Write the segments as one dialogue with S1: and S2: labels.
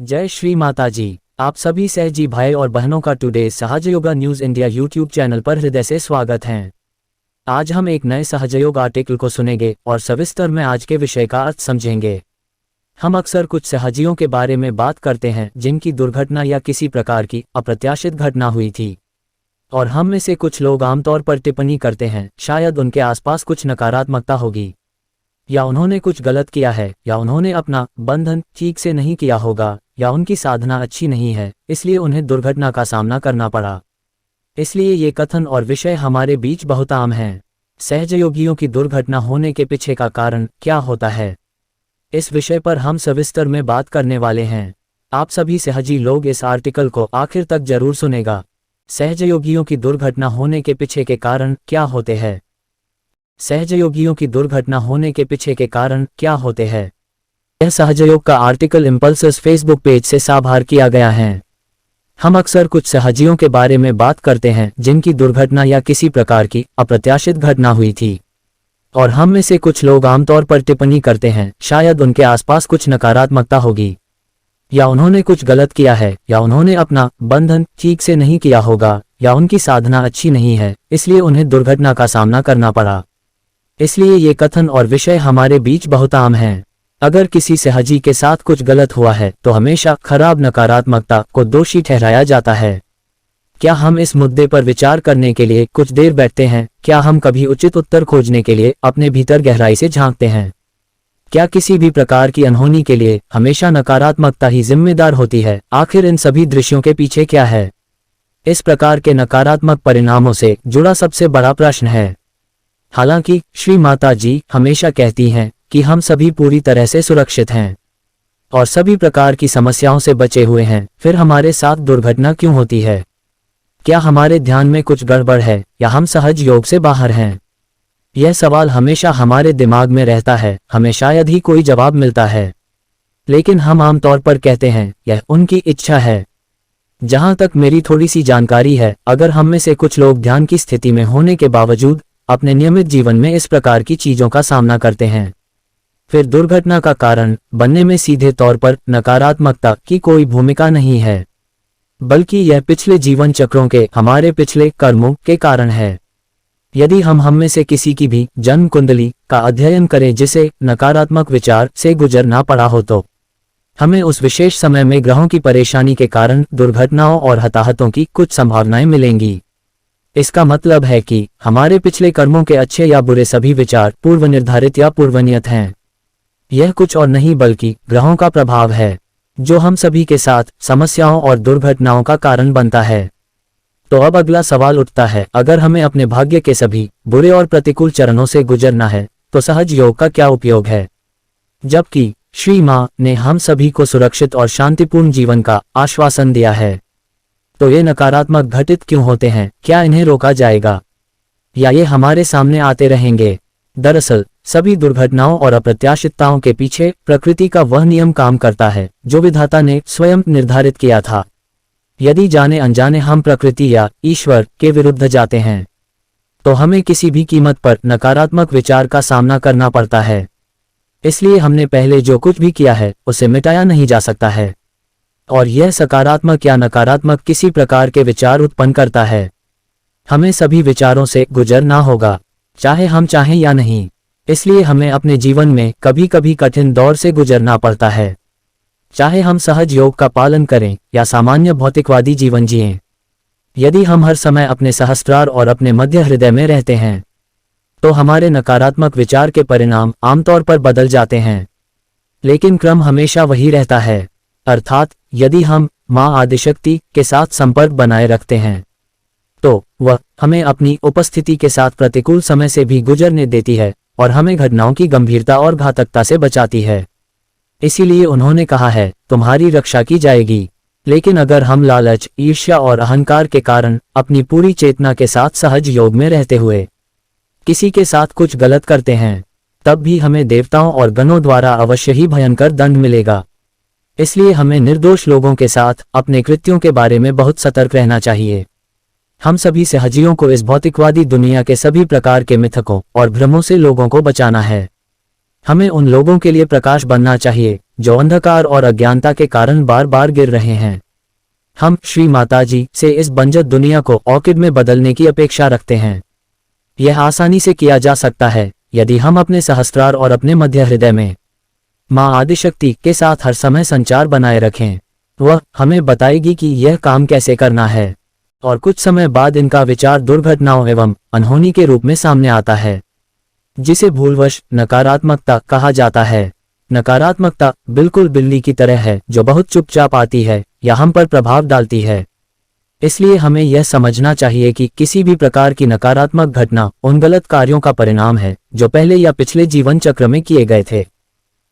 S1: जय श्री माता जी। आप सभी सहजी भाई और बहनों का today Sahajyog news India YouTube channel पर हृदय से स्वागत है। आज हम एक नए सहजयोग आर्टिकल को सुनेंगे और सविस्तर में आज के विषय का अर्थ समझेंगे। हम अक्सर कुछ सहजियों के बारे में बात करते हैं जिनकी दुर्घटना या किसी प्रकार की अप्रत्याशित घटना हुई थी, और हम में से कुछ लोग आमतौर पर टिप्पणी करते हैं शायद उनके आसपास कुछ नकारात्मकता होगी, या उन्होंने कुछ गलत किया है, या उन्होंने अपना बंधन ठीक से नहीं किया होगा, या उनकी साधना अच्छी नहीं है, इसलिए उन्हें दुर्घटना का सामना करना पड़ा। इसलिए ये कथन और विषय हमारे बीच बहुत आम हैं। सहजयोगियों की दुर्घटना होने के पीछे का कारण क्या होता है, इस विषय पर हम सविस्तर में बात करने वाले हैं। आप सभी सहजी लोग इस आर्टिकल को आखिर तक जरूर सुनेगा। सहजयोगियों की दुर्घटना होने के पीछे के कारण क्या होते हैं। सहजयोगियों की दुर्घटना होने के पीछे के कारण क्या होते हैं। यह सहजयोग का आर्टिकल इम्पल्सस फेसबुक पेज से साभार किया गया है। हम अक्सर कुछ सहजियों के बारे में बात करते हैं जिनकी दुर्घटना या किसी प्रकार की अप्रत्याशित घटना हुई थी, और हम में से कुछ लोग आमतौर पर टिप्पणी करते हैं शायद उनके आसपास कुछ नकारात्मकता होगी, या उन्होंने कुछ गलत किया है, या उन्होंने अपना बंधन ठीक से नहीं किया होगा, या उनकी साधना अच्छी नहीं है, इसलिए उन्हें दुर्घटना का सामना करना पड़ा। इसलिए ये कथन और विषय हमारे बीच बहुत आम हैं। अगर किसी सहजी के साथ कुछ गलत हुआ है तो हमेशा खराब नकारात्मकता को दोषी ठहराया जाता है। क्या हम इस मुद्दे पर विचार करने के लिए कुछ देर बैठते हैं? क्या हम कभी उचित उत्तर खोजने के लिए अपने भीतर गहराई से झांकते हैं? क्या किसी भी प्रकार की अनहोनी के लिए हमेशा नकारात्मकता ही जिम्मेदार होती है? आखिर इन सभी दृश्यों के पीछे क्या है? इस प्रकार के नकारात्मक परिणामों से जुड़ा सबसे बड़ा प्रश्न है। हालांकि श्री माता जी हमेशा कहती हैं कि हम सभी पूरी तरह से सुरक्षित हैं और सभी प्रकार की समस्याओं से बचे हुए हैं, फिर हमारे साथ दुर्घटना क्यों होती है? क्या हमारे ध्यान में कुछ गड़बड़ है, या हम सहज योग से बाहर हैं? यह सवाल हमेशा हमारे दिमाग में रहता है। हमें शायद ही कोई जवाब मिलता है, लेकिन हम आमतौर पर कहते हैं यह उनकी इच्छा है। जहां तक मेरी थोड़ी सी जानकारी है, अगर हम में से कुछ लोग ध्यान की स्थिति में होने के बावजूद अपने नियमित जीवन में इस प्रकार की चीजों का सामना करते हैं, फिर दुर्घटना का कारण बनने में सीधे तौर पर नकारात्मकता की कोई भूमिका नहीं है, बल्कि यह पिछले जीवन चक्रों के हमारे पिछले कर्मों के कारण है। यदि हम में से किसी की भी जन्म कुंडली का अध्ययन करें जिसे नकारात्मक विचार से गुजरना पड़ा हो, तो हमें उस विशेष समय में ग्रहों की परेशानी के कारण दुर्घटनाओं और हताहतों की कुछ संभावनाएं मिलेंगी। इसका मतलब है कि हमारे पिछले कर्मों के अच्छे या बुरे सभी विचार पूर्व निर्धारित या पूर्वनियत हैं। यह कुछ और नहीं बल्कि ग्रहों का प्रभाव है जो हम सभी के साथ समस्याओं और दुर्घटनाओं का कारण बनता है। तो अब अगला सवाल उठता है, अगर हमें अपने भाग्य के सभी बुरे और प्रतिकूल चरणों से गुजरना है तो सहज योग का क्या उपयोग है? जबकि श्री मां ने हम सभी को सुरक्षित और शांतिपूर्ण जीवन का आश्वासन दिया है, तो ये नकारात्मक घटित क्यों होते हैं? क्या इन्हें रोका जाएगा, या ये हमारे सामने आते रहेंगे? दरअसल सभी दुर्घटनाओं और अप्रत्याशितताओं के पीछे प्रकृति का वह नियम काम करता है जो विधाता ने स्वयं निर्धारित किया था। यदि जाने अनजाने हम प्रकृति या ईश्वर के विरुद्ध जाते हैं तो हमें किसी भी कीमत पर नकारात्मक विचार का सामना करना पड़ता है। इसलिए हमने पहले जो कुछ भी किया है उसे मिटाया नहीं जा सकता है, और यह सकारात्मक या नकारात्मक किसी प्रकार के विचार उत्पन्न करता है। हमें सभी विचारों से गुजरना होगा, चाहे हम चाहें या नहीं। इसलिए हमें अपने जीवन में कभी कभी कठिन दौर से गुजरना पड़ता है, चाहे हम सहज योग का पालन करें या सामान्य भौतिकवादी जीवन जिएं। यदि हम हर समय अपने सहस्त्रार और अपने मध्य हृदय में रहते हैं तो हमारे नकारात्मक विचार के परिणाम आमतौर पर बदल जाते हैं, लेकिन क्रम हमेशा वही रहता है। अर्थात यदि हम मां आदिशक्ति के साथ संपर्क बनाए रखते हैं तो वह हमें अपनी उपस्थिति के साथ प्रतिकूल समय से भी गुजरने देती है और हमें घटनाओं की गंभीरता और घातकता से बचाती है। इसीलिए उन्होंने कहा है, तुम्हारी रक्षा की जाएगी। लेकिन अगर हम लालच, ईर्ष्या और अहंकार के कारण अपनी पूरी चेतना के साथ सहज योग में रहते हुए किसी के साथ कुछ गलत करते हैं, तब भी हमें देवताओं और गणों द्वारा अवश्य ही भयंकर दंड मिलेगा। इसलिए हमें निर्दोष लोगों के साथ अपने कृत्यों के बारे में बहुत सतर्क रहना चाहिए। हम सभी सहजियों को इस भौतिकवादी दुनिया के सभी प्रकार के मिथकों और भ्रमों से लोगों को बचाना है। हमें उन लोगों के लिए प्रकाश बनना चाहिए जो अंधकार और अज्ञानता के कारण बार बार गिर रहे हैं। हम श्री माता जी से इस बंजर दुनिया को ऑर्किड में बदलने की अपेक्षा रखते हैं। यह आसानी से किया जा सकता है यदि हम अपने सहस्त्रार और अपने मध्य हृदय में माँ आदिशक्ति के साथ हर समय संचार बनाए रखें। वह हमें बताएगी कि यह काम कैसे करना है, और कुछ समय बाद इनका विचार दुर्घटनाओं एवं अनहोनी के रूप में सामने आता है, जिसे भूलवश नकारात्मकता कहा जाता है। नकारात्मकता बिल्कुल बिल्ली की तरह है जो बहुत चुपचाप आती है या हम पर प्रभाव डालती है। इसलिए हमें यह समझना चाहिए कि किसी भी प्रकार की नकारात्मक घटना उन गलत कार्यों का परिणाम है जो पहले या पिछले जीवन चक्र में किए गए थे।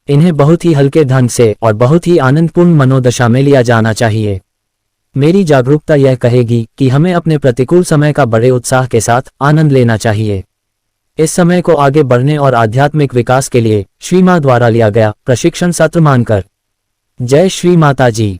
S1: इन्हें बहुत ही हल्के ढंग से और बहुत ही आनंदपूर्ण मनोदशा में लिया जाना चाहिए। मेरी जागरूकता यह कहेगी कि हमें अपने प्रतिकूल समय का बड़े उत्साह के साथ आनंद लेना चाहिए। इस समय को आगे बढ़ने और आध्यात्मिक विकास के लिए श्री मां द्वारा लिया गया प्रशिक्षण सत्र मानकर। जय श्री माता जी।